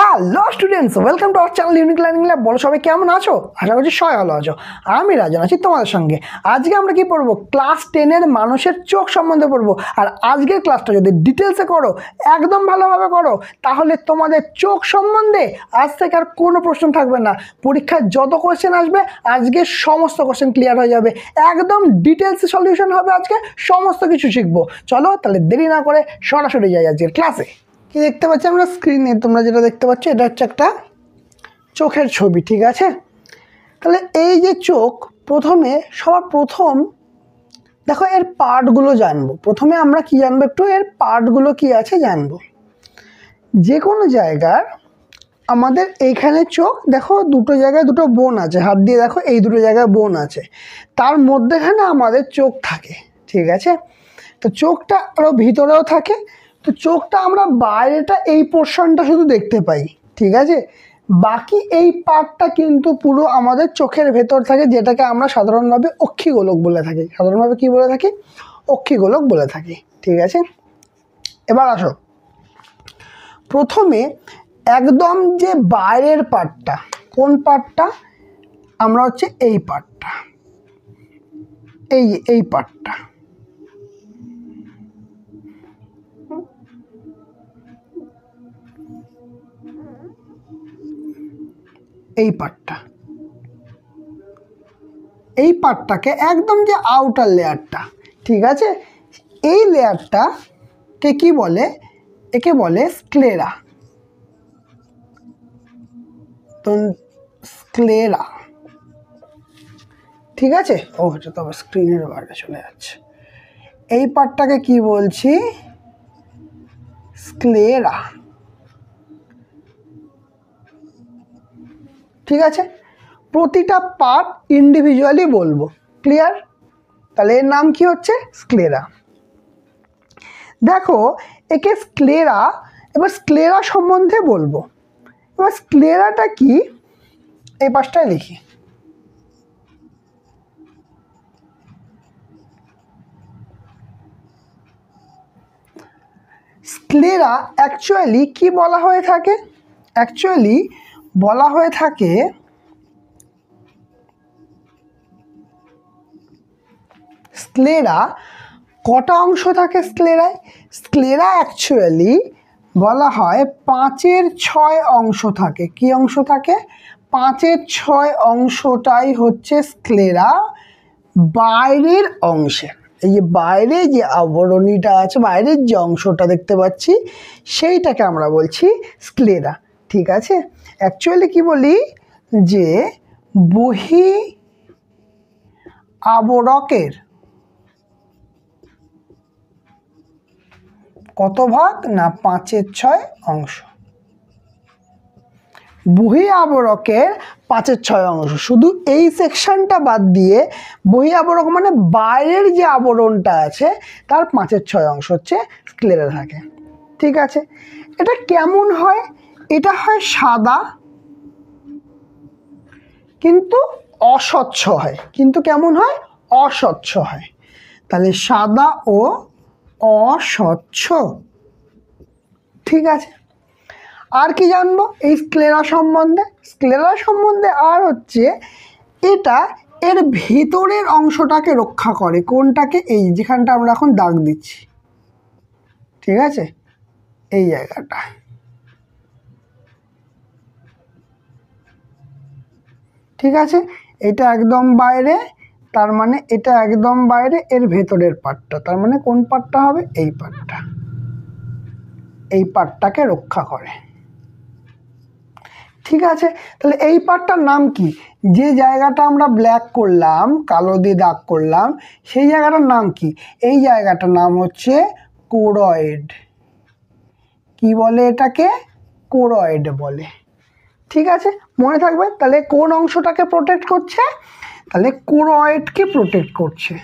Hello students, welcome to our channel unique learning lab. বলো সবাই কেমন আছো? আশা করছি সবাই ভালো আছো। আমি রাজন আছি তোমাদের সঙ্গে। আজকে আমরা কি পড়বো? ক্লাস 10-এর মানুষের চোখ সম্বন্ধে পড়বো। আর আজকের ক্লাসটা যদি ডিটেলসে করো, একদম ভালোভাবে করো, তাহলে তোমাদের চোখ সম্বন্ধে আজ থেকে আর কোনো প্রশ্ন থাকবে না। পরীক্ষায় যত কোয়েশ্চেন আসবে আজকে সমস্ত কোয়েশ্চেন ক্লিয়ার হয়ে যাবে। একদম ডিটেলসে সলিউশন হবে, আজকে সমস্ত কিছু শিখবো। চলো তাহলে দেরি না করে সরাসরি যাই আজকের ক্লাসে। কি দেখতে পাচ্ছি আমরা স্ক্রিনে? তোমরা যেটা দেখতে পাচ্ছ এটা হচ্ছে একটা চোখের ছবি, ঠিক আছে? তাহলে এই যে চোখ, প্রথমে সবার প্রথম দেখো এর পার্টগুলো জানবো। প্রথমে আমরা কি জানবো? একটু এর পার্টগুলো কি আছে জানবো। যে কোনো জায়গার আমাদের এইখানে চোখ, দেখো দুটো জায়গায় দুটো বোন আছে, হাত দিয়ে দেখো এই দুটো জায়গায় বোন আছে, তার মধ্যেখানে আমাদের চোখ থাকে, ঠিক আছে? তো চোখটা আরও ভিতরেও থাকে। তো চোখটা আমরা বাইরেটা এই পোর্শনটা শুধু দেখতে পাই, ঠিক আছে? বাকি এই পার্টটা কিন্তু পুরো আমাদের চোখের ভেতর থাকে, যেটাকে আমরা সাধারণভাবে অক্ষিগোলক বলে থাকি। সাধারণভাবে কি বলে থাকি? অক্ষিগোলক বলে থাকি, ঠিক আছে? এবার আসো, প্রথমে একদম যে বাইরের পার্টটা, কোন পার্টটা? আমরা হচ্ছে এই পার্টটা, এই পার্টটা, এই পার্টটা, এই পার্টটাকে একদম যে আউটার লেয়ারটা, ঠিক আছে? এই লেয়ারটাকে কি বলে? একে বলে স্ক্লেরা। তো স্ক্লেরা, ঠিক আছে? ও হচ্ছে, তবে স্ক্রিনের বাইরে চলে যাচ্ছে। এই পার্টটাকে কি বলছি? স্ক্লেরা, ঠিক আছে? প্রতিটা পার্ট ইন্ডিভিজুয়ালি বলবো, ক্লিয়ার? তাহলে এর নাম কি হচ্ছে? স্ক্লেরা। দেখো একে স্ক্লেরা, এবার স্ক্লেরা সম্বন্ধে বলবো। এবার স্ক্লেরাটা কি এই পাশটায় লিখি। স্ক্লেরা অ্যাকচুয়ালি কি বলা হয়ে থাকে? অ্যাকচুয়ালি বলা হয়ে থাকে স্ক্লেরা কটা অংশ থাকে স্ক্লেরায়? স্ক্লেরা অ্যাকচুয়ালি বলা হয় 5/6 অংশ থাকে। কি অংশ থাকে? 5/6 অংশটাই হচ্ছে স্ক্লেরা বাইরের অংশে। এই যে বাইরে যে আবরণীটা আছে, বাইরের যে অংশটা দেখতে পাচ্ছি, সেইটাকে আমরা বলছি স্ক্লেরা, ঠিক আছে? অ্যাকচুয়ালি কি বলি যে বহি আবরকের কত ভাগ? না, 5/6 অংশ। বহি আবরকের 5/6 অংশ। শুধু এই সেকশনটা বাদ দিয়ে বহি আবরক মানে বাইরের যে আবরণটা আছে তার 5/6 অংশ হচ্ছে স্ক্লেরা থাকে, ঠিক আছে? এটা কেমন হয়? এটা হয় সাদা, কিন্তু অস্বচ্ছ হয়। কিন্তু কেমন হয়? অস্বচ্ছ হয়। তাহলে সাদা ও অস্বচ্ছ, ঠিক আছে? আর কি জানবো এই স্ক্লেরা সম্বন্ধে? স্ক্লেরা সম্বন্ধে আর হচ্ছে এটা এর ভেতরের অংশটাকে রক্ষা করে। কোনটাকে? এই যেখানটা আমরা এখন দাগ দিচ্ছি, ঠিক আছে? এই জায়গাটা, ঠিক আছে? এটা একদম বাইরে, তার মানে এটা একদম বাইরে। এর ভেতরের পার্টটা, তার মানে কোন পার্টটা হবে? এই পার্টটা। এই পার্টটাকে রক্ষা করে, ঠিক আছে? তাহলে এই পার্টটার নাম কি? যে জায়গাটা আমরা ব্ল্যাক করলাম, কালো দিয়ে দাগ করলাম, সেই জায়গাটার নাম কি? এই জায়গাটার নাম হচ্ছে কোরয়েড। কি বলে এটাকে? কোরয়েড বলে, ঠিক আছে? মনে থাকবে। তাহলে কোন অংশটাকে প্রোটেক্ট করছে? তাহলে কোরয়েডকে প্রোটেক্ট করছে।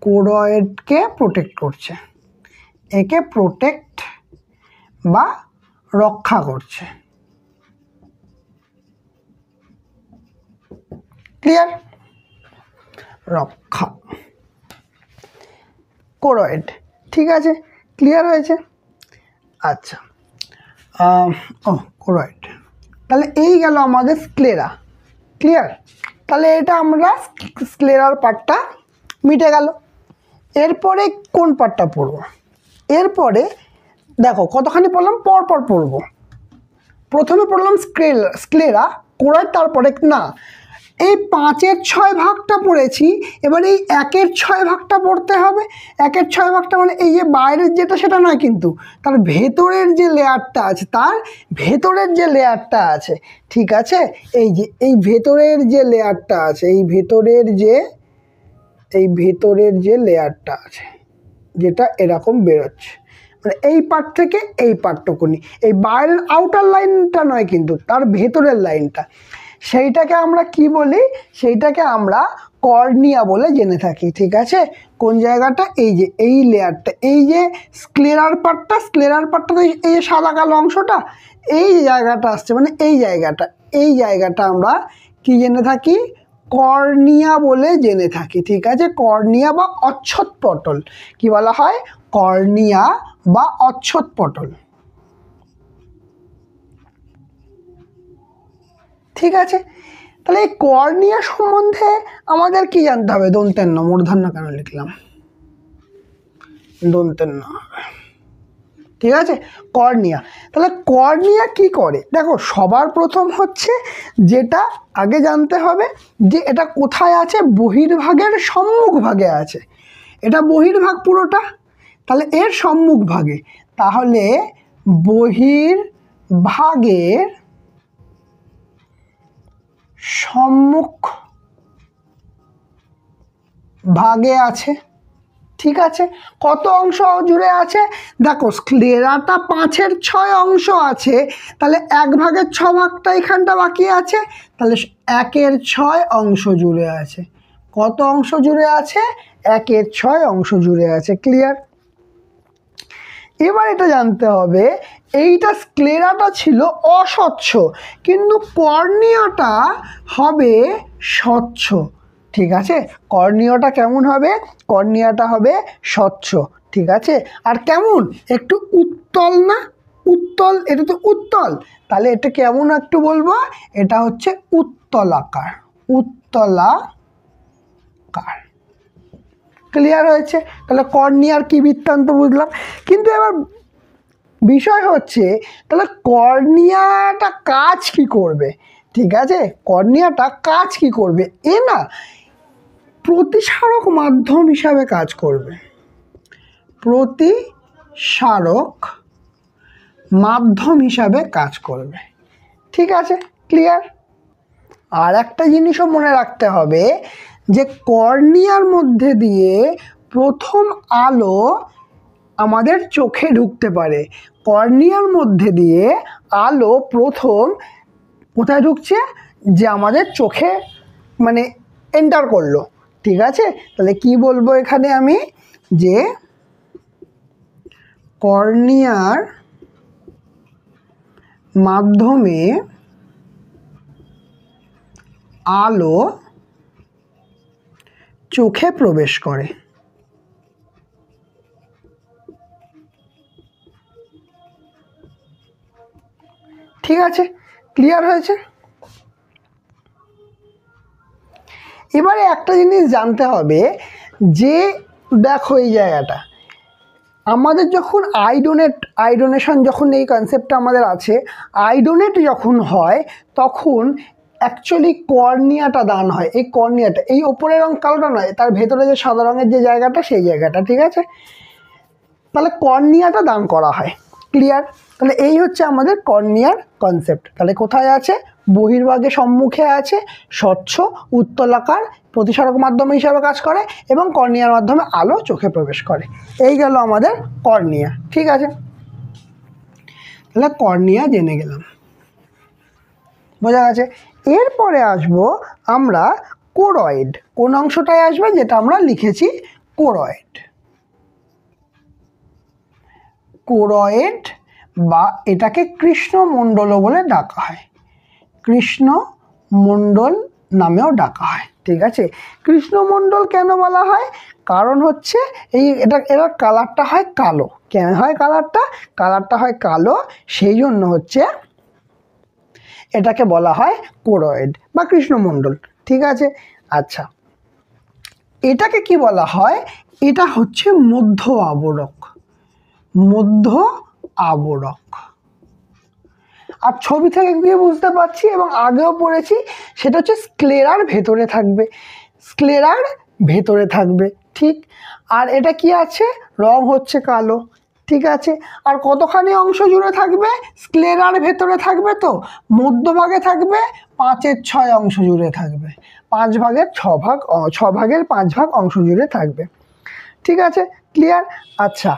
কোরয়েডকে প্রোটেক্ট করছে, একে প্রোটেক্ট বা রক্ষা করছে, ক্লিয়ার? রক্ষা, কোরয়েড, ঠিক আছে? ক্লিয়ার হয়েছে? আচ্ছা, ও কোরয়েড। তাহলে এই গেল আমাদের স্ক্লেরা। ক্লিয়ার? তাহলে এটা আমরা স্ক্লেরার পার্টটা মিটে গেল। এরপরে কোন পার্টটা পড়ব? এরপরে দেখো কতখানি পড়লাম, পরপর পড়ব। প্রথমে পড়লাম স্ক্লেরা, কোরয়েড, তারপরে না এই 5-এর 6 ভাগটা পড়েছি, এবার এই 1-এর 6 ভাগটা পড়তে হবে। 1-এর 6 ভাগটা মানে এই যে বাইরের যেটা সেটা নয়, কিন্তু তার ভেতরের যে লেয়ারটা আছে, তার ভেতরের যে লেয়ারটা আছে, ঠিক আছে, এই যে এই ভেতরের যে লেয়ারটা আছে, এই ভেতরের যে লেয়ারটা আছে, যেটা এরকম বেরোচ্ছে, মানে এই পার্ট থেকে এই পার্টটুকুনি, এই বাইরের আউটার লাইনটা নয় কিন্তু তার ভেতরের লাইনটা, সেইটাকে আমরা কি বলি? সেইটাকে আমরা কর্নিয়া বলে জেনে থাকি। ঠিক আছে? কোন জায়গাটা? এই যে এই লেয়ারটা, এই যে স্ক্লেরার পার্টটা তো এই যে সাদা কালো অংশটা, এই জায়গাটা আসছে, মানে এই জায়গাটা আমরা কি জেনে থাকি? কর্নিয়া বলে জেনে থাকি। ঠিক আছে? কর্নিয়া বা অচ্ছদপটল। কি বলা হয়? কর্নিয়া বা অচ্ছদপটল। ঠিক আছে? তাহলে এই কর্নিয়া সম্বন্ধে আমাদের কি জানতে হবে? দন্তের ন, মূর্ধন্য কেন লিখলাম? দন্তের ন। ঠিক আছে? কর্নিয়া। তাহলে কর্নিয়া কি করে? দেখো সবার প্রথম হচ্ছে যেটা আগে জানতে হবে যে এটা কোথায় আছে? বহির্ভাগের সম্মুখ ভাগে আছে। এটা বহির্ভাগ পুরোটা, তাহলে এর সম্মুখ ভাগে। তাহলে বহির্ভাগের সম্মুখ ভাগে আছে। ঠিক আছে? কত অংশ জুড়ে আছে? দেখো স্ক্লেরাটা 5-এর 6 অংশ আছে, তাহলে 1/6 ভাগটা এখানটা বাকি আছে, তাহলে 1-এর 6 অংশ জুড়ে আছে। কত অংশ জুড়ে আছে? 1-এর 6 অংশ জুড়ে আছে। ক্লিয়ার? এবার এটা জানতে হবে, এইটা স্ক্লেরাটা ছিল অস্বচ্ছ, কিন্তু কর্নিয়াটা হবে স্বচ্ছ। ঠিক আছে? কর্নিয়াটা কেমন হবে? কর্নিয়াটা হবে স্বচ্ছ। ঠিক আছে? আর কেমন? একটু উত্তল না? উত্তল, এটা তো উত্তল, তাহলে এটা কেমন একটু বলবো? এটা হচ্ছে উত্তলাকার। উত্তলাকার। ক্লিয়ার হয়েছে? তাহলে কর্নিয়ার কি বৃত্তান্ত বুঝলাম। কিন্তু এবার বিষয় হচ্ছে, তাহলে কর্নিয়াটা কাজ কি করবে? ঠিক আছে? কর্নিয়াটা কাজ কি করবে? এ না প্রতিসারক মাধ্যম হিসাবে কাজ করবে। প্রতিসারক মাধ্যম হিসাবে কাজ করবে। ঠিক আছে? ক্লিয়ার? আর একটা জিনিসও মনে রাখতে হবে যে কর্নিয়ার মধ্যে দিয়ে প্রথম আলো আমাদের চোখে ঢুকতে পারে। কর্নিয়ার মধ্যে দিয়ে আলো প্রথম কোথায় ঢুকছে? যে আমাদের চোখে মানে এন্টার করলো। ঠিক আছে? তাহলে কি বলবো এখানে আমি? যে কর্নিয়ার মাধ্যমে আলো চোখে প্রবেশ করে। ঠিক আছে? ক্লিয়ার হয়েছে? এবারে একটা জিনিস জানতে হবে যে দেখো এই জায়গাটা আমাদের যখন আইডোনেশন যখন এই কনসেপ্টটা আমাদের আছে, আইডোনেট যখন হয় তখন অ্যাকচুয়ালি কর্নিয়াটা দান হয়। এই কর্নিয়াটা, এই ওপরের রং কালোটা নয়, তার ভেতরে যে সাদা রঙের যে জায়গাটা, সেই জায়গাটা। ঠিক আছে? তাহলে কর্নিয়াটা দান করা হয়। ক্লিয়ার? তাহলে এই হচ্ছে আমাদের কর্নিয়ার কনসেপ্ট। তাহলে কোথায় আছে? বহির্ভাগে সম্মুখে আছে, স্বচ্ছ, উত্তলাকার, প্রতিসারক মাধ্যম হিসাবে কাজ করে এবং কর্নিয়ার মাধ্যমে আলো চোখে প্রবেশ করে। এই গেল আমাদের কর্নিয়া। ঠিক আছে? তাহলে কর্নিয়া জেনে গেলাম। বোঝা গেছে? এরপরে আসবো আমরা কোরয়েড। কোন অংশটায় আসবে? যেটা আমরা লিখেছি কোরয়েড। কোরয়েড বা এটাকে কৃষ্ণমণ্ডল বলে ডাকা হয়। কৃষ্ণমণ্ডল নামেও ডাকা হয়। ঠিক আছে। কৃষ্ণমণ্ডল কেন বলা হয়? কারণ হচ্ছে এটার কালারটা হয় কালো। কেন হয় কালারটা হয় কালো, সেই জন্য হচ্ছে এটাকে বলা হয় কোরয়েড বা কৃষ্ণমণ্ডল। ঠিক আছে। আচ্ছা, এটাকে কি বলা হয়? এটা হচ্ছে মধ্য আবরক। মধ্য আবরক। আর ছবি থেকে গিয়ে বুঝতে পারছি এবং আগেও পড়েছি, সেটা হচ্ছে স্ক্লেরার ভেতরে থাকবে। স্ক্লেরার ভেতরে থাকবে, ঠিক। আর এটা কি আছে? রং হচ্ছে কালো। ঠিক আছে। আর কতখানি অংশ জুড়ে থাকবে? স্ক্লেরার ভেতরে থাকবে, তো মধ্যভাগে থাকবে 5/6 অংশ জুড়ে থাকবে। 5 ভাগের 6 ভাগ, 6 ভাগের 5 ভাগ অংশ জুড়ে থাকবে। ঠিক আছে, ক্লিয়ার? আচ্ছা,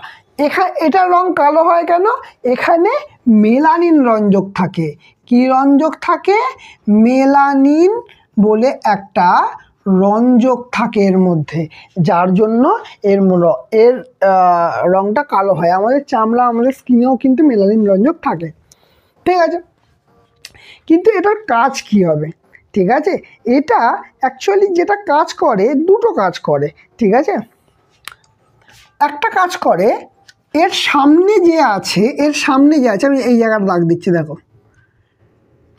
এটার রং কালো হয় কেন? এখানে মেলানিন রঞ্জক থাকে। কি রঞ্জক থাকে? মেলানিন বলে একটা রঞ্জক থাকে এর মধ্যে, যার জন্য এর রংটা কালো হয়। আমাদের চামড়া, আমাদের স্কিনেও কিন্তু মেলানিন রঞ্জক থাকে। ঠিক আছে, কিন্তু এটার কাজ কি হবে? ঠিক আছে, এটা অ্যাকচুয়ালি যেটা কাজ করে, দুটো কাজ করে। ঠিক আছে, একটা কাজ করে, এর সামনে যে আছে আমি এই জায়গাটা দাগ দিচ্ছি, দেখো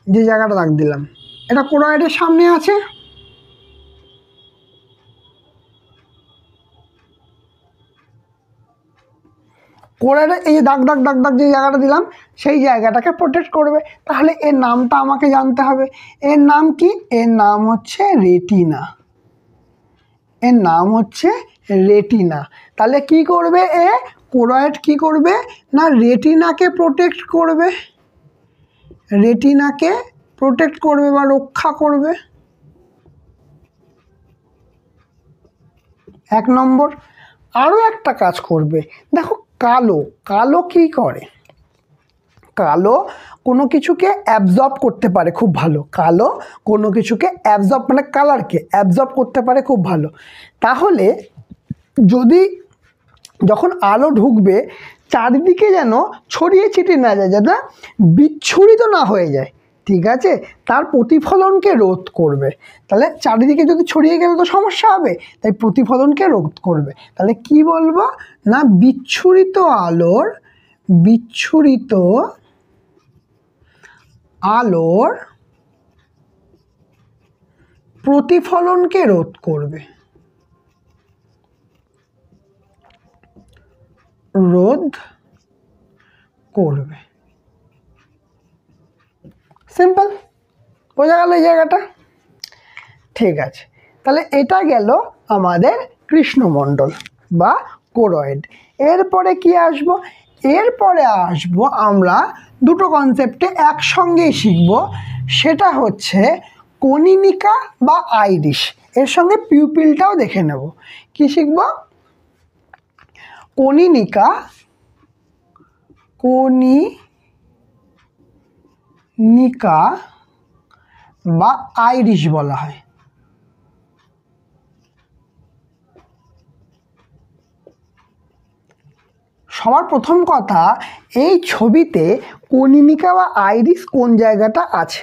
যে জায়গাটা দাগ দিলাম, এটা কোরয়েডের সামনে আছে। কোরয়েডের এই যে দাগ দাগ দাগ দাগ যে জায়গাটা দিলাম, সেই জায়গাটাকে প্রোটেক্ট করবে। তাহলে এর নামটা আমাকে জানতে হবে। এর নাম কি? এর নাম হচ্ছে রেটিনা। এর নাম হচ্ছে রেটিনা। তাহলে কি করবে কোরয়েড? কি করবে না, রেটিনাকে প্রোটেক্ট করবে। রেটিনাকে প্রোটেক্ট করবে বা রক্ষা করবে, 1 নম্বর। আরও একটা কাজ করবে, দেখো কালো কি করে? কালো কোনো কিছুকে অ্যাবজর্ব করতে পারে খুব ভালো। কালো কোনো কিছুকে অ্যাবজর্ব, মানে কালারকে অ্যাবজর্ব করতে পারে খুব ভালো। তাহলে যখন আলো ঢুকবে, চারিদিকে যেন ছড়িয়ে ছিটিয়ে না যায়, যেন বিচ্ছুরিত না হয়ে যায়। ঠিক আছে, তার প্রতিফলনকে রোধ করবে। তাহলে চারিদিকে যদি ছড়িয়ে গেলে তো সমস্যা হবে, তাই প্রতিফলনকে রোধ করবে। তাহলে কি বলবো না, বিচ্ছুরিত আলোর প্রতিফলনকে রোধ করবে। সিম্পল, বোঝা গেল এই জায়গাটা? ঠিক আছে, তাহলে এটা গেল আমাদের কৃষ্ণমণ্ডল বা কোরয়েড। এরপরে কি আসবো? এরপরে আসবো আমরা দুটো কনসেপ্টে একসঙ্গেই শিখব। সেটা হচ্ছে কনিনিকা বা আইরিশ। এর সঙ্গে পিউপিলটাও দেখে নেব। কি শিখব? কনিনিকা বা আইরিশ বলা হয়। সবার প্রথম কথা, এই ছবিতে কনিনিকা বা আইরিশ কোন জায়গাটা আছে।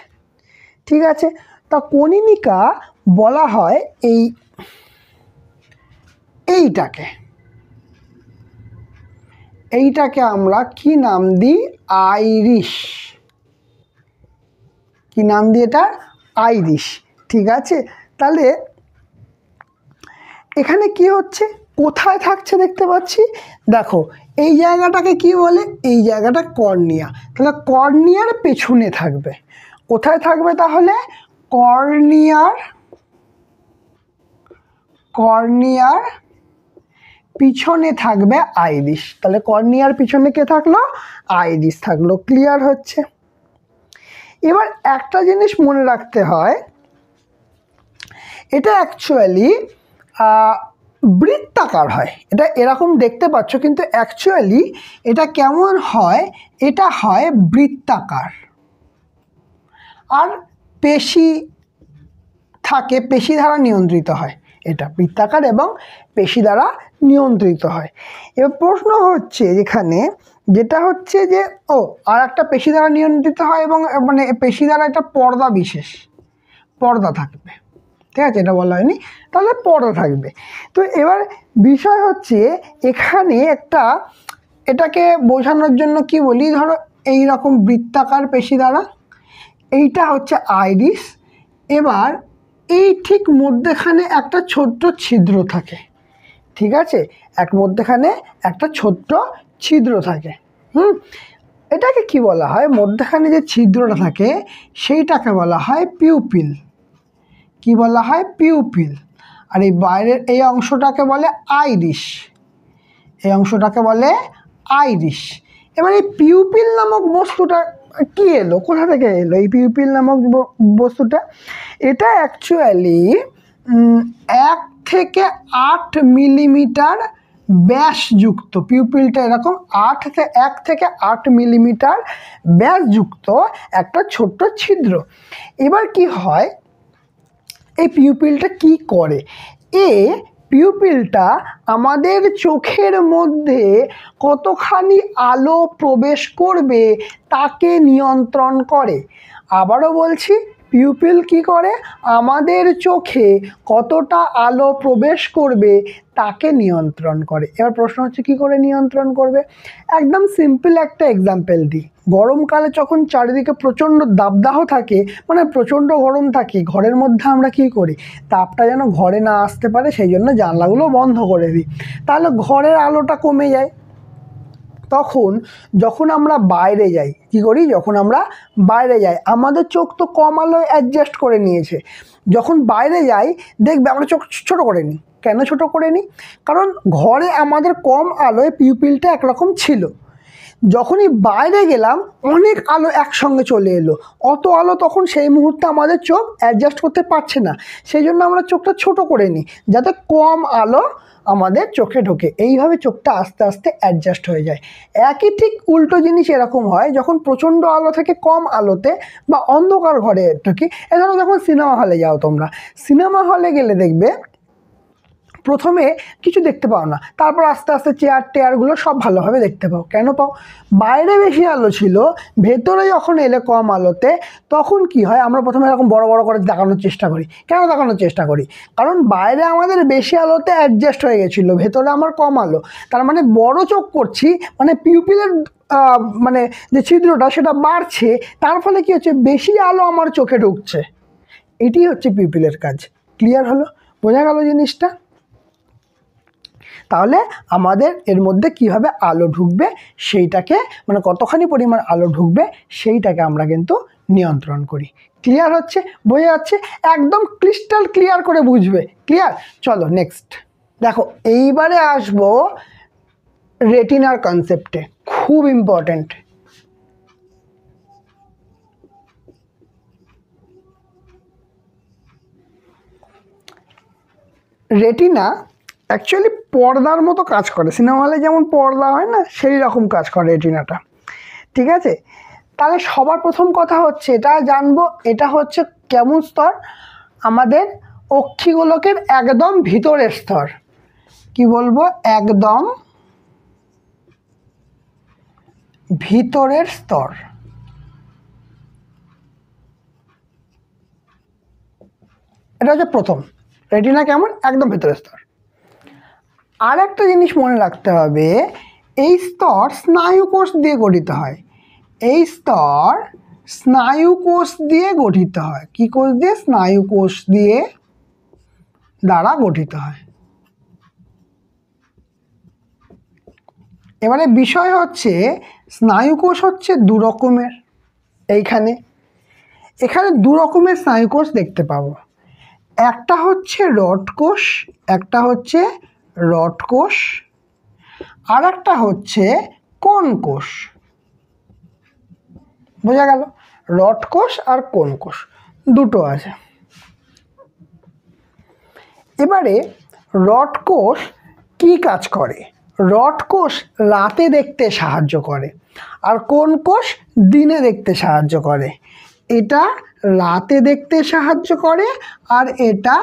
ঠিক আছে, তা কনিনিকা বলা হয় এইটাকে আমরা কি নাম দিই? আইরিশ। কি নাম দিই এটা? আইরিশ। ঠিক আছে, তাহলে এখানে কি হচ্ছে, কোথায় থাকছে দেখতে পাচ্ছি, দেখো এই জায়গাটাকে কি বলে? এই জায়গাটা কর্নিয়া। তাহলে কর্নিয়ার পেছনে থাকবে। কোথায় থাকবে তাহলে? কর্নিয়ার পিছনে থাকবে আইরিশ। তাহলে কর্নিয়ার পিছনে কে থাকলো? আইরিশ থাকলো। ক্লিয়ার হচ্ছে? এবার একটা জিনিস মনে রাখতে হয়, এটা অ্যাকচুয়ালি বৃত্তাকার হয়। এটা এরকম দেখতে পাচ্ছ, কিন্তু অ্যাকচুয়ালি এটা কেমন হয়? এটা হয় বৃত্তাকার। আর পেশি থাকে, পেশি দ্বারা নিয়ন্ত্রিত হয়। এটা বৃত্তাকার এবং পেশি দ্বারা নিয়ন্ত্রিত হয়। এবার প্রশ্ন হচ্ছে এখানে, যেটা হচ্ছে যে আর একটা পেশি দ্বারা নিয়ন্ত্রিত হয় এবং মানে পেশি দ্বারা একটা পর্দা থাকবে। ঠিক আছে, এটা বলা হয়নি, তাহলে পরে থাকবে। তো এবার বিষয় হচ্ছে এখানে একটা, এটাকে বোঝানোর জন্য কি বলি, ধরো এই রকম বৃত্তাকার পেশি দ্বারা, এইটা হচ্ছে আইরিস। এবার এই ঠিক মধ্যেখানে একটা ছোট্ট ছিদ্র থাকে, ঠিক আছে, মধ্যেখানে একটা ছোট্ট ছিদ্র থাকে। এটাকে কি বলা হয়, মধ্যখানে যে ছিদ্রটা থাকে সেইটাকে বলা হয় পিউপিল। কি বলা হয়? পিউপিল। আর এই বাইরের এই অংশটাকে বলে আইরিস, এই অংশটাকে বলে আইরিস। এবার এই পিউপিল নামক বস্তুটা কি এলো, কোথা থেকে এলো এই পিউপিল নামক বস্তুটা? এটা অ্যাকচুয়ালি 1 থেকে 8 মিলিমিটার ব্যাসযুক্ত, পিউপিলটা এরকম 1 থেকে 8 মিলিমিটার ব্যাসযুক্ত একটা ছোট্ট ছিদ্র। এবার কি হয়, এই পিউপিলটা কি করে? পিউপিলটা আমাদের চোখের মধ্যে কতখানি আলো প্রবেশ করবে তাকে নিয়ন্ত্রণ করে। আবারও বলছি, পিউপিল কি করে? আমাদের চোখে কতটা আলো প্রবেশ করবে তাকে নিয়ন্ত্রণ করে। এবার প্রশ্ন হচ্ছে কি করে নিয়ন্ত্রণ করবে? একদম সিম্পল একটা এক্সাম্পল দিই। গরমকালে যখন চারিদিকে প্রচণ্ড দাবদাহ থাকে, মানে প্রচণ্ড গরম থাকে, ঘরের মধ্যে আমরা কি করি, তাপটা যেন ঘরে না আসতে পারে সেই জন্য জানলাগুলো বন্ধ করে দিই, তাহলে ঘরের আলোটা কমে যায়। তখন যখন আমরা বাইরে যাই কি করি, যখন আমরা বাইরে যাই আমাদের চোখ তো কম আলোয় অ্যাডজাস্ট করে নিয়েছে, যখন বাইরে যাই দেখবে আমরা চোখ ছোটো করে নিই। কেন ছোটো করে নিই? কারণ ঘরে আমাদের কম আলোয় পিউপিলটা একরকম ছিল, যখনই বাইরে গেলাম অনেক আলো একসঙ্গে চলে এলো, অত আলো তখন সেই মুহূর্তে আমাদের চোখ অ্যাডজাস্ট করতে পারছে না, সেই জন্য আমরা চোখটা ছোট করে নিই যাতে কম আলো আমাদের চোখে ঢোকে। এইভাবে চোখটা আস্তে আস্তে অ্যাডজাস্ট হয়ে যায়। একই ঠিক উল্টো জিনিস এরকম হয় যখন প্রচণ্ড আলো থেকে কম আলোতে বা অন্ধকার ঘরে ঢুকি। এ ধরো যখন সিনেমা হলে যাও, তোমরা সিনেমা হলে গেলে দেখবে প্রথমে কিছু দেখতে পাও না, তারপর আস্তে আস্তে চেয়ারগুলো সব ভালোভাবে দেখতে পাও। কেন পাও? বাইরে বেশি আলো ছিল, ভেতরে যখন এলে কম আলোতে তখন কি হয়, আমরা প্রথমে এরকম বড় বড় করে দেখানোর চেষ্টা করি। কেন দেখানোর চেষ্টা করি? কারণ বাইরে আমাদের বেশি আলোতে অ্যাডজাস্ট হয়ে গেছিলো, ভেতরে আমার কম আলো, তার মানে বড় চোখ করছি, মানে পিউপিলের মানে যে ছিদ্রটা সেটা বাড়ছে, তার ফলে কি হচ্ছে, বেশি আলো আমার চোখে ঢুকছে। এটি হচ্ছে পিউপিলের কাজ। ক্লিয়ার হলো? বোঝা গেল জিনিসটা? তাহলে আমাদের এর মধ্যে কিভাবে আলো ঢুকবে সেইটাকে, মানে কতখানি পরিমাণ আলো ঢুকবে সেইটাকে আমরা কিন্তু নিয়ন্ত্রণ করি। ক্লিয়ার হচ্ছে? বোঝা যাচ্ছে? একদম ক্রিস্টাল ক্লিয়ার করে বুঝবে। ক্লিয়ার? চলো নেক্সট দেখো, এইবারে আসবো রেটিনার কনসেপ্টে, খুব ইম্পর্টেন্ট। রেটিনা অ্যাকচুয়ালি পর্দার মতো কাজ করে, সিনেমা হলে যেমন পর্দা হয় না, সেই রকম কাজ করে রেটিনাটা। ঠিক আছে, তাহলে সবার প্রথম কথা হচ্ছে এটা জানবো, এটা হচ্ছে কেমন স্তর? আমাদের অক্ষিগোলকের একদম ভিতরের স্তর। কি বলবো? একদম ভিতরের স্তর। এটা হচ্ছে প্রথম, রেটিনা কেমন? একদম ভিতরের স্তর। আর একটা জিনিস মনে রাখতে হবে, এই স্তর স্নায়ুকোষ দিয়ে গঠিত হয়। এই স্তর স্নায়ুকোষ দিয়ে গঠিত হয়। কি কোষ দিয়ে? স্নায়ুকোষ দিয়ে দ্বারা গঠিত হয়। এবারে বিষয় হচ্ছে, স্নায়ুকোষ হচ্ছে দু রকমের। এখানে দু রকমের স্নায়ুকোষ দেখতে পাবো, একটা হচ্ছে রড কোষ, একটা হচ্ছে রড কোষ, আর একটা হচ্ছে কোন কোষ। বোঝা গেল? রড কোষ আর কোন কোষ দুটো আছে। এবারে রড কোষ কি কাজ করে? রড কোষ রাতে দেখতে সাহায্য করে, আর কোন কোষ দিনে দেখতে সাহায্য করে। এটা রাতে দেখতে সাহায্য করে আর এটা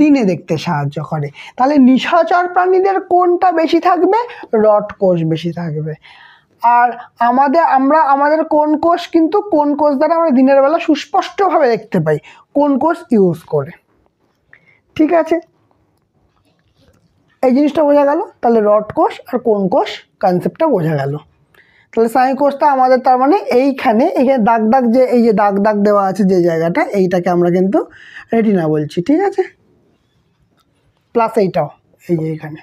দিনে দেখতে সাহায্য করে। তাহলে নিশাচর প্রাণীদের কোনটা বেশি থাকবে? রড কোষ বেশি থাকবে। আর আমাদের কোন কোষ, কিন্তু কোন কোষ দ্বারা আমরা দিনের বেলা সুস্পষ্টভাবে দেখতে পাই, কোন কোষ ইউজ করে। ঠিক আছে, এই জিনিসটা বোঝা গেল। তাহলে রড কোষ আর কোন কোষ কনসেপ্টটা বোঝা গেল। তাহলে স্নায়ু কোষটা আমাদের তার মানে এইখানে দাগ দাগ যে এই যে দাগ দাগ দেওয়া আছে যে জায়গাটা, এইটাকে আমরা কিন্তু রেটিনা বলছি। ঠিক আছে, প্লাস এইটাও এই যে এখানে।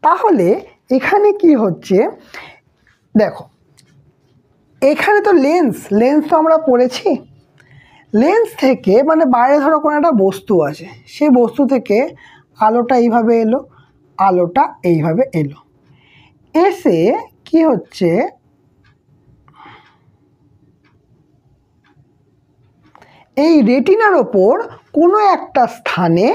তাহলে এখানে কি হচ্ছে দেখো, এখানে তো লেন্স তো আমরা পড়েছি। লেন্স থেকে মানে বাইরে ধরো কোনো একটা বস্তু আছে, সেই বস্তু থেকে আলোটা এইভাবে এলো, আলোটা এইভাবে এলো, এসে কি হচ্ছে এই রেটিনার ওপর কোনো একটা স্থানে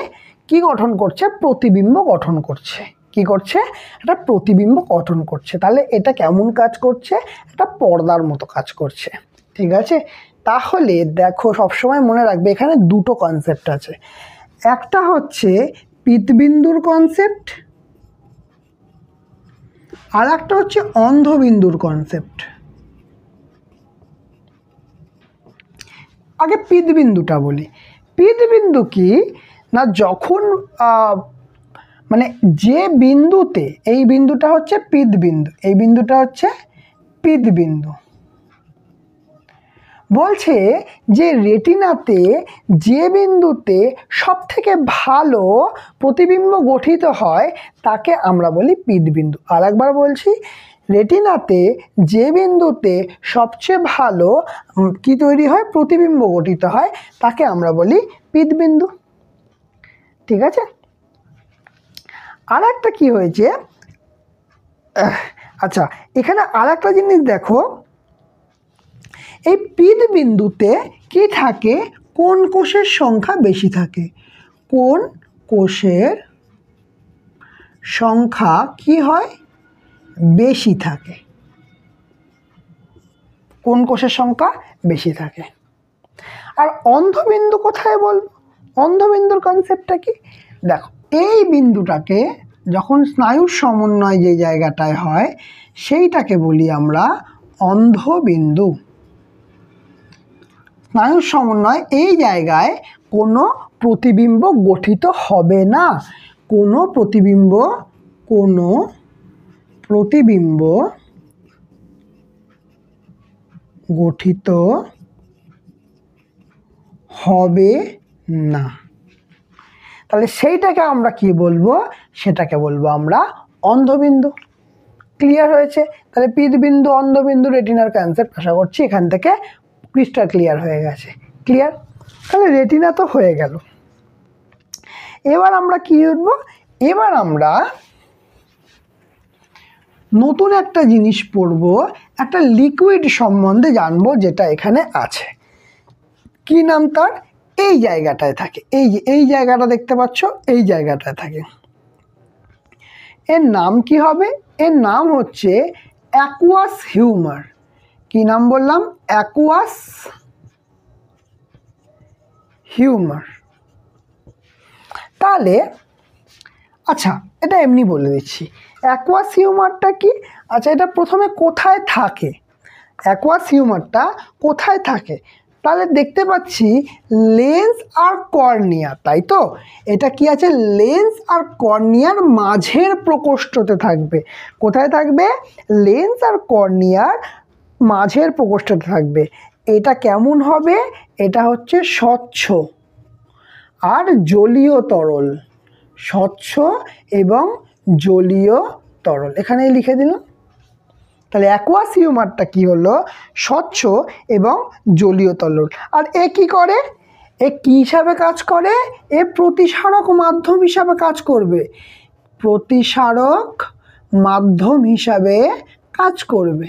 কি গঠন করছে, প্রতিবিম্ব গঠন করছে। কি করছে, একটা প্রতিবিম্ব গঠন করছে। তাহলে এটা কেমন কাজ করছে, একটা পর্দার মতো কাজ করছে। ঠিক আছে, তাহলে দেখো সবসময় মনে রাখবে এখানে দুটো কনসেপ্ট আছে। একটা হচ্ছে পিতবিন্দুর কনসেপ্ট, আর একটা হচ্ছে অন্ধবিন্দুর কনসেপ্ট। আগে পিতবিন্দুটা বলি। পিতবিন্দু কি না, যখন মানে যে বিন্দুতে, এই বিন্দুটা হচ্ছে পিতবিন্দু, এই বিন্দুটা হচ্ছে পিতবিন্দু। বলছে যে রেটিনাতে যে বিন্দুতে সব থেকে ভালো প্রতিবিম্ব গঠিত হয় তাকে আমরা বলি পিতবিন্দু। আর একবার বলছি, রেটিনাতে যে বিন্দুতে সবচেয়ে ভালো কি তৈরি হয়, প্রতিবিম্ব গঠিত হয়, তাকে আমরা বলি পিতবিন্দু। ঠিক আছে, আর একটা কি হয়েছে, আচ্ছা এখানে আর একটা জিনিস দেখো, এই পিতবিন্দুতে কি থাকে, কোন কোষের সংখ্যা বেশি থাকে। কোন কোষের সংখ্যা কি হয়, বেশি থাকে। কোন কোষের সংখ্যা বেশি থাকে। আর অন্ধবিন্দু কোথায় বলবো, অন্ধবিন্দুর কনসেপ্টটা কি, দেখো এই বিন্দুটাকে যখন স্নায়ুর সমন্বয় যে জায়গাটায় হয় সেইটাকে বলি আমরা অন্ধবিন্দু। স্নায়ুর সমন্বয় এই জায়গায় কোনো প্রতিবিম্ব গঠিত হবে না, কোনো প্রতিবিম্ব গঠিত হবে না। তাহলে সেইটাকে আমরা কি বলবো, সেটাকে বলবো আমরা অন্ধবিন্দু। ক্লিয়ার হয়েছে? তাহলে পিতবিন্দু, অন্ধবিন্দু, রেটিনার কনসেপ্ট আশা করছি এখান থেকে ক্রিস্টাল ক্লিয়ার হয়ে গেছে। ক্লিয়ার? তাহলে রেটিনা তো হয়ে গেল। এবার আমরা কি করব, এবার আমরা নতুন একটা জিনিস পড়ব, একটা লিকুইড সম্বন্ধে জানবো যেটা এখানে আছে। কি নাম তার, এই জায়গাটায় থাকে, এই যে এই জায়গাটা দেখতে পাচ্ছ, এই জায়গাটায় থাকে। এর নাম কি হবে, এর নাম হচ্ছে অ্যাকুয়াস হিউমার। কি নাম বললাম, অ্যাকুয়াস হিউমার। তাহলে আচ্ছা এটা এমনি বলে দিচ্ছি, অ্যাকুয়াস হিউমারটা কি। আচ্ছা এটা প্রথমে কোথায় থাকে, অ্যাকুয়াস হিউমারটা কোথায় থাকে, তাহলে দেখতে পাচ্ছি লেন্স আর কর্নিয়া, তাই তো। এটা কি আছে, লেন্স আর কর্নিয়ার মাঝের প্রকোষ্ঠতে থাকবে। কোথায় থাকবে, লেন্স আর কর্নিয়ার মাঝের প্রকোষ্ঠতে থাকবে। এটা কেমন হবে, এটা হচ্ছে স্বচ্ছ আর জলীয় তরল, স্বচ্ছ এবং জলীয় তরল, এখানে লিখে দিলাম। তাহলে অ্যাকুয়াস হিউমারটা কি হলো, স্বচ্ছ এবং জলীয় তরল। আর এ কি করে, এ কি হিসাবে কাজ করে, এ প্রতিসারক মাধ্যম হিসাবে কাজ করবে, প্রতিসারক মাধ্যম হিসাবে কাজ করবে।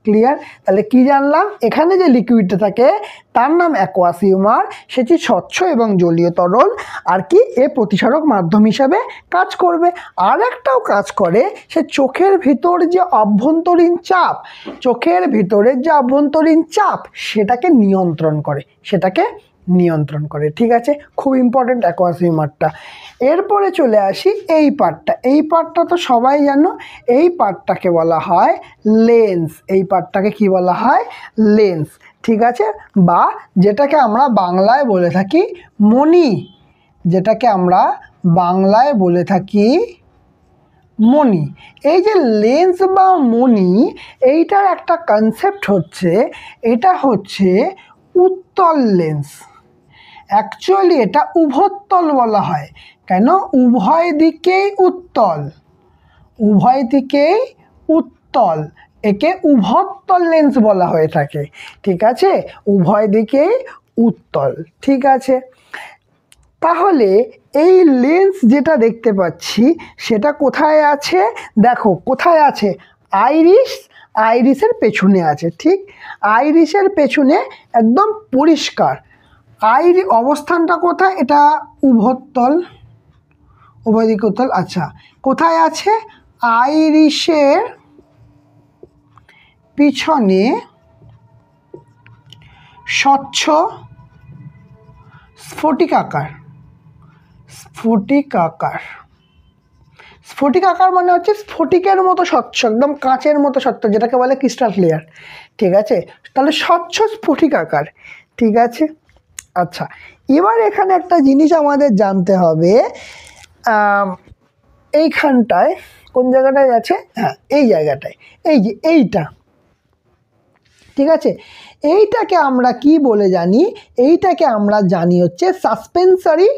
ক্লিয়ার? তাহলে কি জানলাম, এখানে যে লিকুইডটা থাকে তার নাম অ্যাকুয়াস হিউমার, সেটি স্বচ্ছ এবং জলীয় তরল, আর কি এ প্রতিসারক মাধ্যম হিসাবে কাজ করবে। আর একটাও কাজ করে, সে চোখের ভিতর যে অভ্যন্তরীণ চাপ, চোখের ভিতরের যে অভ্যন্তরীণ চাপ সেটাকে নিয়ন্ত্রণ করে, সেটাকে নিয়ন্ত্রণ করে। ঠিক আছে, খুব ইম্পর্টেন্ট অ্যাকুয়াস হিউমারটা। এরপরে চলে আসি এই পার্টটা, এই পার্টটা তো সবাই জানো, এই পার্টটাকে বলা হয় লেন্স। এই পার্টটাকে কি বলা হয়, লেন্স। ঠিক আছে, বা যেটাকে আমরা বাংলায় বলে থাকি মণি, যেটাকে আমরা বাংলায় বলে থাকি মণি। এই যে লেন্স বা মণি, এইটার একটা কনসেপ্ট হচ্ছে, এটা হচ্ছে উত্তল লেন্স। অ্যাকচুয়ালি এটা উভত্তল বলা হয়। কেন? উভয় দিকেই উত্তল, উভয় দিকেই উত্তল, একে উভত্তল লেন্স বলা হয়ে থাকে। ঠিক আছে, উভয় দিকেই উত্তল। ঠিক আছে, তাহলে এই লেন্স যেটা দেখতে পাচ্ছি সেটা কোথায় আছে? দেখো কোথায় আছে, আইরিস, আইরিসের পেছনে আছে। ঠিক, আইরিসের পেছনে একদম পরিষ্কার। অবস্থানটা কোথায়? এটা উভত্তল, উভয় দিকে উত্তল। আচ্ছা, কোথায় আছে? আইরিসের পিছনে স্বচ্ছ স্ফটিকাকার, স্ফটিকাকার, স্ফটিকাকার মানে হচ্ছে স্ফটিকের মতো স্বচ্ছ, একদম কাঁচের মতো স্বচ্ছ, যেটাকে বলে ক্রিস্টাল ক্লিয়ার। ঠিক আছে, তাহলে স্বচ্ছ স্ফটিকাকার। ঠিক আছে, আচ্ছা, এবার এখানে একটা জিনিস আমাদের জানতে হবে, এইখানটায় কোন জায়গাটায় আছে? হ্যাঁ, এই জায়গাটায়, এই যে এইটা। ঠিক আছে, এইটাকে আমরা কি বলে জানি? এইটাকে আমরা জানি হচ্ছে সাসপেন্সারি,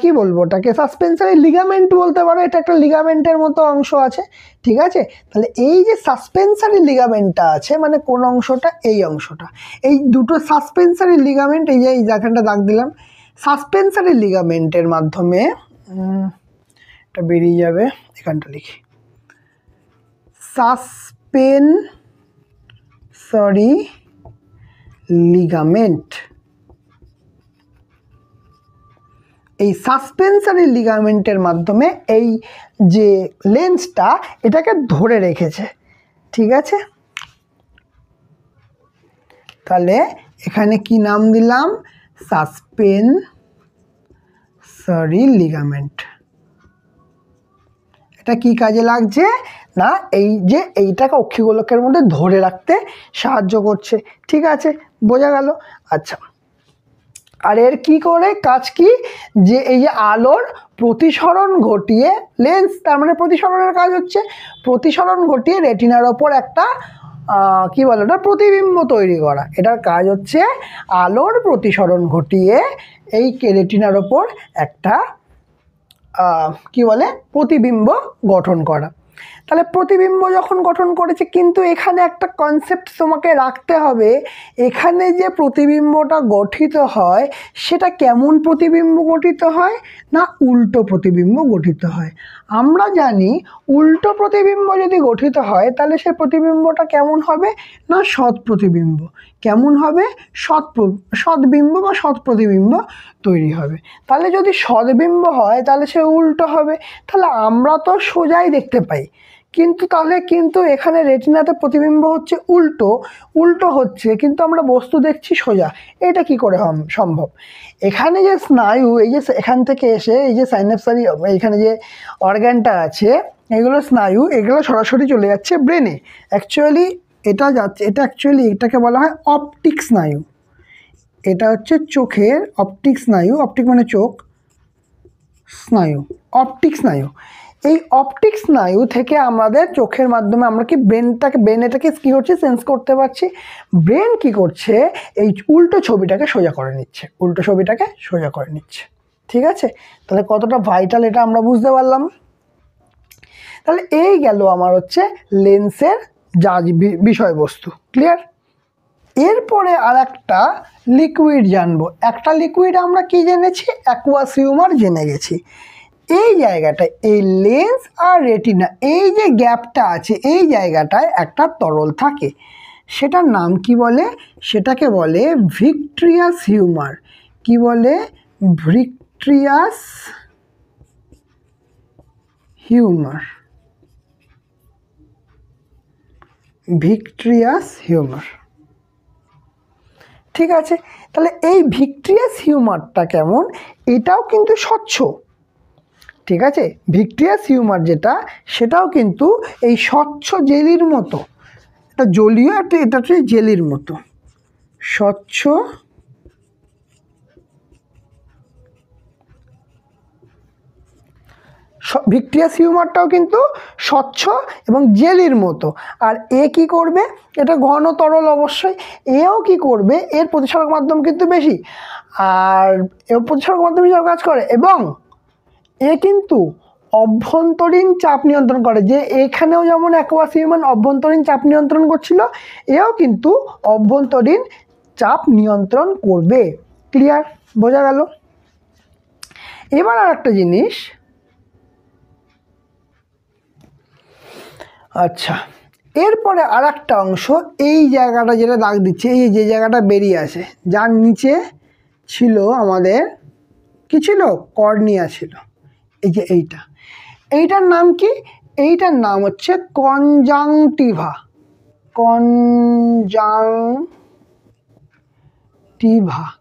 কি বলবো ওটাকে, সাসপেন্সারি লিগামেন্ট বলতে পারো। এটা একটা লিগামেন্টের মতো অংশ আছে। ঠিক আছে, তাহলে এই যে সাসপেন্সারি লিগামেন্টটা আছে, মানে কোন অংশটা? এই অংশটা। এই দুটো সাসপেন্সারি লিগামেন্ট, এই যে এই জায়গাটা দাগ দিলাম, সাসপেন্সারি লিগামেন্টের মাধ্যমে, এটা বেরিয়ে যাবে, এখানটা লিখি, সাসপেন্সারি লিগামেন্ট। এই সাসপেন্সারি লিগামেন্টের মাধ্যমে এই যে লেন্সটা, এটাকে ধরে রেখেছে। ঠিক আছে, তাহলে এখানে কি নাম দিলাম? Suspensory ligament. এটা কি কাজে লাগছে? না, এই যে এইটাকে অক্ষিগোলকের মধ্যে ধরে রাখতে সাহায্য করছে। ঠিক আছে, বোঝা গেল? আচ্ছা, আর এর কি করে কাজ কি? যে এই যে আলোর প্রতিসরণ ঘটিয়ে, লেন্স তার মানে প্রতিসরণের কাজ হচ্ছে, প্রতিসরণ ঘটিয়ে রেটিনার ওপর একটা কি বলে ওটা, প্রতিবিম্ব তৈরি করা। এটার কাজ হচ্ছে আলোর প্রতিসরণ ঘটিয়ে এই রেটিনার ওপর একটা কি বলে, প্রতিবিম্ব গঠন করা। তাহলে প্রতিবিম্ব যখন গঠন করেছে, কিন্তু এখানে একটা কনসেপ্ট তোমাকে রাখতে হবে, এখানে যে প্রতিবিম্বটা গঠিত হয় সেটা কেমন প্রতিবিম্ব গঠিত হয়? না, উল্টো প্রতিবিম্ব গঠিত হয়। আমরা জানি উল্টো প্রতিবিম্ব যদি গঠিত হয় তাহলে সে প্রতিবিম্বটা কেমন হবে? না, সৎ প্রতিবিম্ব। কেমন হবে? সৎবিম্ব বা সৎ প্রতিবিম্ব তৈরি হবে। তাহলে যদি সৎবিম্ব হয় তাহলে সে উল্টো হবে। তাহলে আমরা তো সোজাই দেখতে পাই, কিন্তু তাহলে কিন্তু এখানে রেটিনাতে প্রতিবিম্ব হচ্ছে উল্টো, উল্টো হচ্ছে, কিন্তু আমরা বস্তু দেখছি সোজা। এটা কি করে সম্ভব? এখানে যে স্নায়ু, এই যে এখান থেকে এসে এই যে সাইনাপসারি, এখানে যে অর্গ্যানটা আছে, এগুলো স্নায়ু, এগুলো সরাসরি চলে যাচ্ছে ব্রেনে। অ্যাকচুয়ালি এটা যাচ্ছে, এটা অ্যাকচুয়ালি এটাকে বলা হয় অপটিক স্নায়ু। এটা হচ্ছে চোখের অপটিক স্নায়ু, অপটিক মানে চোখ, স্নায়ু, অপটিক স্নায়ু। এই অপটিক স্নায়ু থেকে আমাদের চোখের মাধ্যমে আমরা কি ব্রেন এটাকে কী করছে? সেন্স করতে পারছি। ব্রেন কি করছে? এই উল্টো ছবিটাকে সোজা করে নিচ্ছে, উল্টো ছবিটাকে সোজা করে নিচ্ছে। ঠিক আছে, তাহলে কতটা ভাইটাল এটা আমরা বুঝতে পারলাম। তাহলে এই গেল আমার হচ্ছে লেন্সের যা বিষয়বস্তু। ক্লিয়ার? এরপরে আর একটা লিকুইড জানবো। একটা লিকুইড আমরা কি জেনেছি? অ্যাকুয়াস হিউমার জেনে গেছি। এই জায়গাটায় এই লেন্স আর রেটিনা, এই যে গ্যাপটা আছে, এই জায়গাটায় একটা তরল থাকে। সেটার নাম কি বলে? সেটাকে বলে ভিট্রিয়াস হিউমার। কি বলে? Vitreous humour, vitreous humour. ঠিক আছে, তাহলে এই ভিট্রিয়াস হিউমারটা কেমন? এটাও কিন্তু স্বচ্ছ। ঠিক আছে, ভিট্রিয়াস হিউমার যেটা, সেটাও কিন্তু এই স্বচ্ছ জেলির মতো, একটা জলীয়, একটা এটা হচ্ছে জেলির মতো। স্বচ্ছ ভিট্রিয়াস হিউমারটাও কিন্তু স্বচ্ছ এবং জেলির মতো। আর এ কি করবে, এটা ঘন তরল অবশ্যই। এও কি করবে, এর প্রতিসরক মাধ্যম কিন্তু বেশি, আর এর প্রতিসরক মাধ্যম হিসাবে কাজ করে, এবং এ কিন্তু অভ্যন্তরীণ চাপ নিয়ন্ত্রণ করে। যে এখানেও যেমন অ্যাকুয়াস হিউম্যান অভ্যন্তরীণ চাপ নিয়ন্ত্রণ করছিল, এও কিন্তু অভ্যন্তরীণ চাপ নিয়ন্ত্রণ করবে। ক্লিয়ার? বোঝা গেল? এবার আর একটা জিনিস, আচ্ছা এরপরে আর একটা অংশ, এই জায়গাটা যেটা দাগ দিচ্ছে, এই যে জায়গাটা বেরিয়ে আসে, যার নিচে ছিল আমাদের কি ছিল, কর্নিয়া ছিল। এই যে এইটার নাম কি, এইটার নাম হচ্ছে কনজাংটিভা। কনজাংটিভা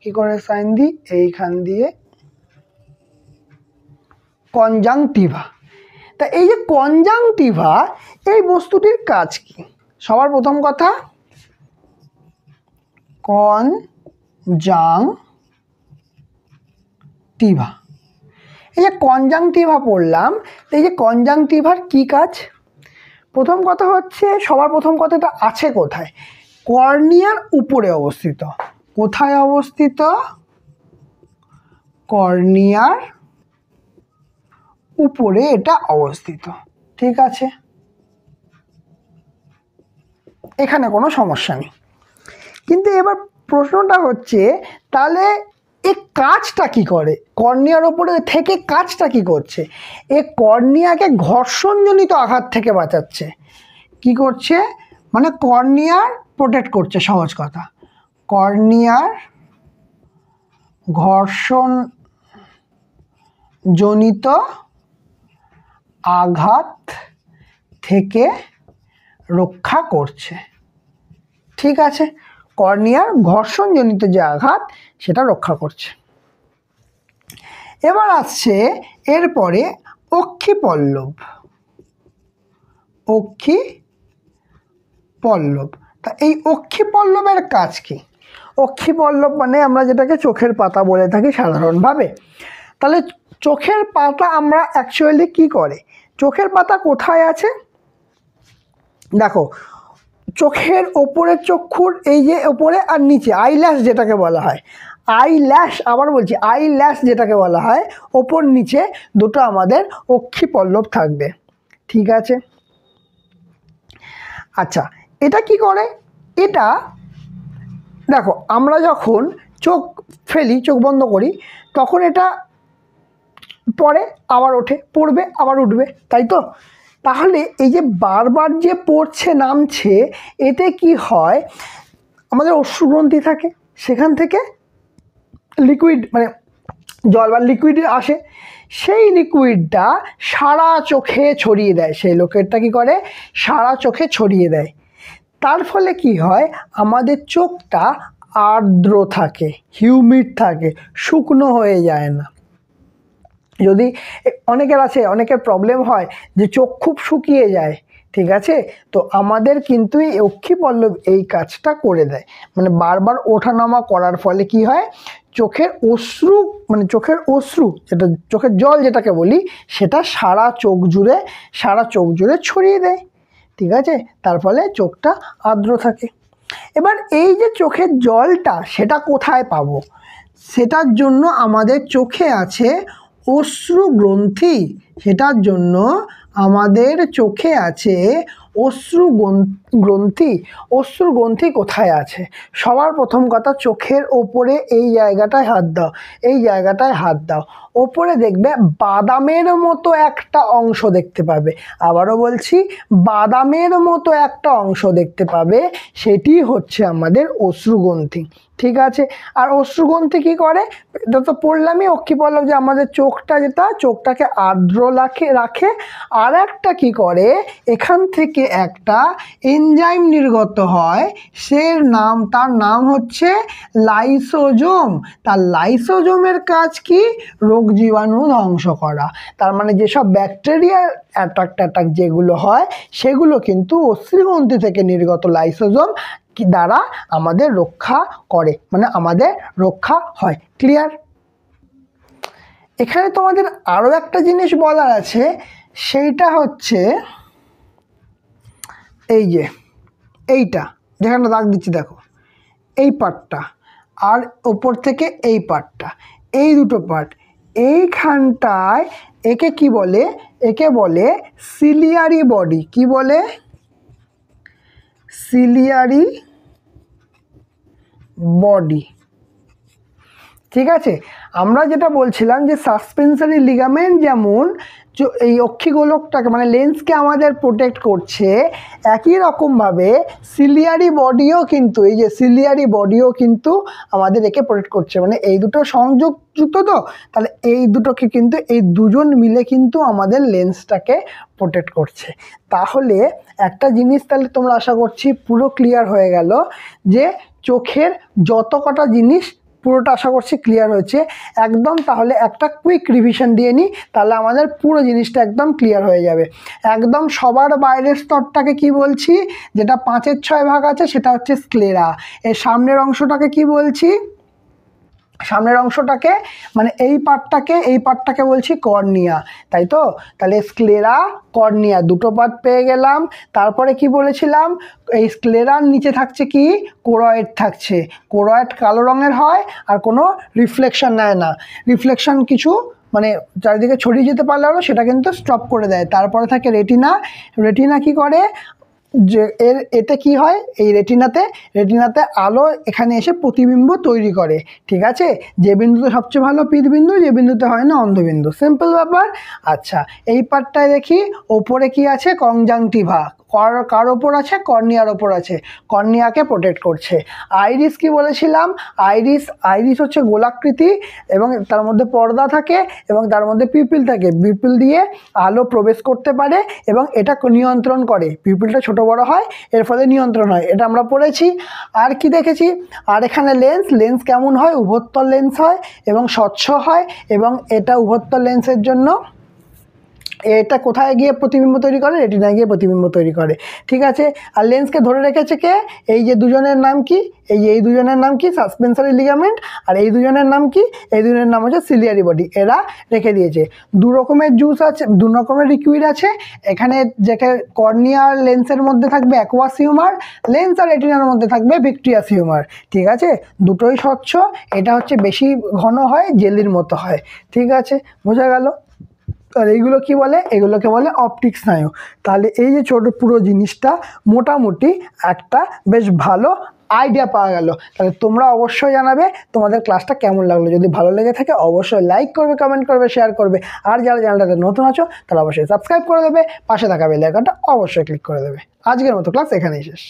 কি করে সাইন দিই, এইখান দিয়ে কনজাংটিভা। তা এই যে কনজাংটিভা, এই বস্তুটির কাজ কি? সবার প্রথম কথা, কনজাংটিভা, এই যে কনজাংটিভা পড়লাম, এই যে কনজাংটিভার কি কাজ? প্রথম কথা হচ্ছে, সবার প্রথম কথাটা আছে কোথায়, কর্নিয়ার উপরে অবস্থিত। কোথায় অবস্থিত? কর্নিয়ার উপরে এটা অবস্থিত। ঠিক আছে, এখানে কোনো সমস্যা নেই। কিন্তু এবার প্রশ্নটা হচ্ছে, তাহলে এ কাজটা কি করে? কর্নিয়ার ওপরে থেকে কাজটা কি করছে? এ কর্নিয়াকে ঘর্ষণজনিত আঘাত থেকে বাঁচাচ্ছে। কি করছে? মানে কর্নিয়ার প্রোটেক্ট করছে, সহজ কথা। কর্নিয়ার ঘর্ষণজনিত আঘাত থেকে রক্ষা করছে। ঠিক আছে, কর্নিয়ার ঘর্ষণজনিত যে আঘাত, সেটা রক্ষা করছে। এবার আসছে এরপরে অক্ষিপল্লব। অক্ষিপল্লব, তা এই অক্ষিপল্লবের কাজ কি? অক্ষিপল্লব মানে আমরা যেটাকে চোখের পাতা বলে থাকি সাধারণভাবে। তাহলে চোখের পাতা আমরা অ্যাকচুয়ালি কি করে, চোখের পাতা কোথায় আছে দেখো, চোখের ওপরে, চক্ষুর এই যে ওপরে আর নিচে আইল্যাশ যেটাকে বলা হয়, আইল্যাশ, আবার বলছি আইল্যাশ যেটাকে বলা হয়, ওপর নিচে দুটো আমাদের অক্ষিপল্লব থাকবে। ঠিক আছে, আচ্ছা এটা কি করে? এটা দেখো, আমরা যখন চোখ ফেলি, চোখ বন্ধ করি, তখন এটা পড়ে আবার ওঠে, পড়বে আবার উঠবে, তাই তো? তাহলে এই যে বারবার যে পড়ছে নামছে, এতে কি হয়, আমাদের অশ্রুগ্রন্থি থাকে, সেখান থেকে লিকুইড মানে জল বা লিকুইড আসে, সেই লিকুইডটা সারা চোখে ছড়িয়ে দেয়। সেই লোকেরটা কি করে, সারা চোখে ছড়িয়ে দেয়। তার ফলে কি হয়, আমাদের চোখটা আর্দ্র থাকে, হিউমিড থাকে, শুকনো হয়ে যায় না। যদি অনেকের আছে, অনেকের প্রবলেম হয় যে চোখ খুব শুকিয়ে যায়, ঠিক আছে, তো আমাদের কিন্তু এই অক্ষিপল্লব এই কাজটা করে দেয়। মানে বারবার ওঠানামা করার ফলে কি হয়, চোখের অশ্রু, মানে চোখের অশ্রু যেটা, চোখের জল যেটাকে বলি, সেটা সারা চোখ জুড়ে ছড়িয়ে দেয়। ঠিক আছে, তার ফলে চোখটা আর্দ্র থাকে। এবার এই যে চোখের জলটা, সেটা কোথায় পাবো? সেটার জন্য আমাদের চোখে আছে অশ্রু গ্রন্থি। সেটার জন্য আমাদের চোখে আছে অশ্রু গ্রন্থি। অশ্রু গ্রন্থি কোথায় আছে? সবার প্রথম কথা, চোখের ওপরে এই জায়গাটায় হাত দাও, এই জায়গাটায় হাত দাও, ওপরে দেখবে বাদামের মতো একটা অংশ দেখতে পাবে। আবারও বলছি, বাদামের মতো একটা অংশ দেখতে পাবে, সেটি হচ্ছে আমাদের অশ্রুগ্রন্থি। ঠিক আছে, আর অশ্রুগ্রন্থি কি করে? এটা তো পড়লামই, অক্ষিপল্লব যে আমাদের চোখটা, যেটা চোখটাকে আর্দ্র রাখে। আর একটা কি করে, এখান থেকে একটা এনজাইম নির্গত হয় তার নাম হচ্ছে লাইসোজোম। তার লাইসোজোমের কাজ কি? রোগ জীবাণু ধ্বংস করা। তার মানে যেসব ব্যাকটেরিয়া অ্যাটাক যেগুলো হয় সেগুলো কিন্তু অস্থিগ্রন্থি থেকে নির্গত লাইসোজোম দ্বারা আমাদের রক্ষা করে, মানে আমাদের রক্ষা হয়। ক্লিয়ার? এখানে তোমাদের আরও একটা জিনিস বলার আছে, সেইটা হচ্ছে এই যে এইটা যেখানে দাগ দিচ্ছি দেখো, এই পার্টটা আর ওপর থেকে এই পার্টটা, এই দুটো পার্ট, এইখানটায় একে কি বলে? একে বলে সিলিয়ারি বডি। কি বলে? Ciliary body. ঠিক আছে, আমরা যেটা বলছিলাম যে সাসপেন্সারি লিগামেন্ট যেমন এই অক্ষিগোলকটাকে মানে লেন্সকে আমাদের প্রোটেক্ট করছে, একই রকমভাবে সিলিয়ারি বডিও কিন্তু, এই যে সিলিয়ারি বডিও কিন্তু আমাদের একে প্রোটেক্ট করছে। মানে এই দুটো সংযুক্ত তো, তাহলে এই দুটোকে কিন্তু এই দুজন মিলে কিন্তু আমাদের লেন্সটাকে প্রোটেক্ট করছে। তাহলে একটা জিনিস তাহলে তোমরা আশা করছি পুরো ক্লিয়ার হয়ে গেল যে চোখের যত কটা জিনিস পুরোটা আশা করছি ক্লিয়ার হয়েছে একদম। তাহলে একটা কুইক রিভিশন দিয়ে নিই, তাহলে আমাদের পুরো জিনিসটা একদম ক্লিয়ার হয়ে যাবে। একদম সবার বাইরের স্তরটাকে কি বলছি? যেটা 5-এর 6 ভাগ আছে সেটা হচ্ছে স্ক্লেরা। এর সামনের অংশটাকে কি বলছি? সামনের অংশটাকে মানে এই পার্টটাকে বলছি কর্নিয়া, তাই তো? তাহলে স্ক্লেরা, কর্নিয়া দুটো পার্ট পেয়ে গেলাম। তারপরে কি বলেছিলাম? এই স্ক্লেরার নিচে থাকছে কি? কোরয়েড থাকছে। কোরয়েড কালো রঙের হয় আর কোনো রিফ্লেকশন নেয় না। রিফ্লেকশন কিছু মানে চারিদিকে ছড়িয়ে যেতে পারলেও সেটা কিন্তু স্টপ করে দেয়। তারপরে থাকে রেটিনা। রেটিনা কি করে? যে এতে কি হয়? এই রেটিনাতে আলো এখানে এসে প্রতিবিম্ব তৈরি করে। ঠিক আছে, যে বিন্দুতে সবচেয়ে ভালো পীতবিন্দু, যে বিন্দুতে হয় না অন্ধবিন্দু। সিম্পল ব্যাপার। আচ্ছা, এই পার্টটায় দেখি ওপরে কি আছে? কনজাংটিভা। কার ওপর আছে? কর্নিয়ার ওপর আছে। কর্নিয়াকে প্রোটেক্ট করছে। আইরিস কি বলেছিলাম? আইরিস হচ্ছে গোলাকৃতি এবং তার মধ্যে পর্দা থাকে এবং তার মধ্যে পিপিল থাকে। পিপিল দিয়ে আলো প্রবেশ করতে পারে এবং এটা নিয়ন্ত্রণ করে। পিপিলটা ছোট বড় হয়, এর ফলে নিয়ন্ত্রণ হয়, এটা আমরা পড়েছি। আর কি দেখেছি? আর এখানে লেন্স কেমন হয়? উভত্তর লেন্স হয় এবং স্বচ্ছ হয়, এবং এটা উভত্তর লেন্সের জন্য এটা কোথায় গিয়ে প্রতিবিম্ব তৈরি করে? রেটিনায় গিয়ে প্রতিবিম্ব তৈরি করে। ঠিক আছে, আর লেন্সকে ধরে রেখেছে কে? এই যে দুজনের নাম কি? এই দুজনের নাম কি? Suspensory ligament. আর এই দুজনের নাম কি? এই দুজনের নাম হচ্ছে সিলিয়ারি বডি। এরা রেখে দিয়েছে। দু রকমের জুস আছে, দু রকমের লিকুইড আছে এখানে। যেটা কর্নিয়ার লেন্সের মধ্যে থাকবে অ্যাকুয়াস হিউমার, লেন্স আর রেটিনার মধ্যে থাকবে ভিট্রিয়াস হিউমার। ঠিক আছে, দুটোই স্বচ্ছ। এটা হচ্ছে বেশি ঘন হয়, জেলির মতো হয়। ঠিক আছে, বোঝা গেল? আর এইগুলো কি বলে? এগুলোকে বলে অপটিক স্নায়ু। তাহলে এই যে ছোট পুরো জিনিসটা মোটামুটি একটা বেশ ভালো আইডিয়া পাওয়া গেল। তাহলে তোমরা অবশ্যই জানাবে তোমাদের ক্লাসটা কেমন লাগলো। যদি ভালো লেগে থাকে অবশ্যই লাইক করবে, কমেন্ট করবে, শেয়ার করবে। আর যারা চ্যানেলটাতে নতুন আছো তারা অবশ্যই সাবস্ক্রাইব করে দেবে, পাশে থাকা বেল আইকনটা অবশ্যই ক্লিক করে দেবে। আজকের মতো ক্লাস এখানেই শেষ।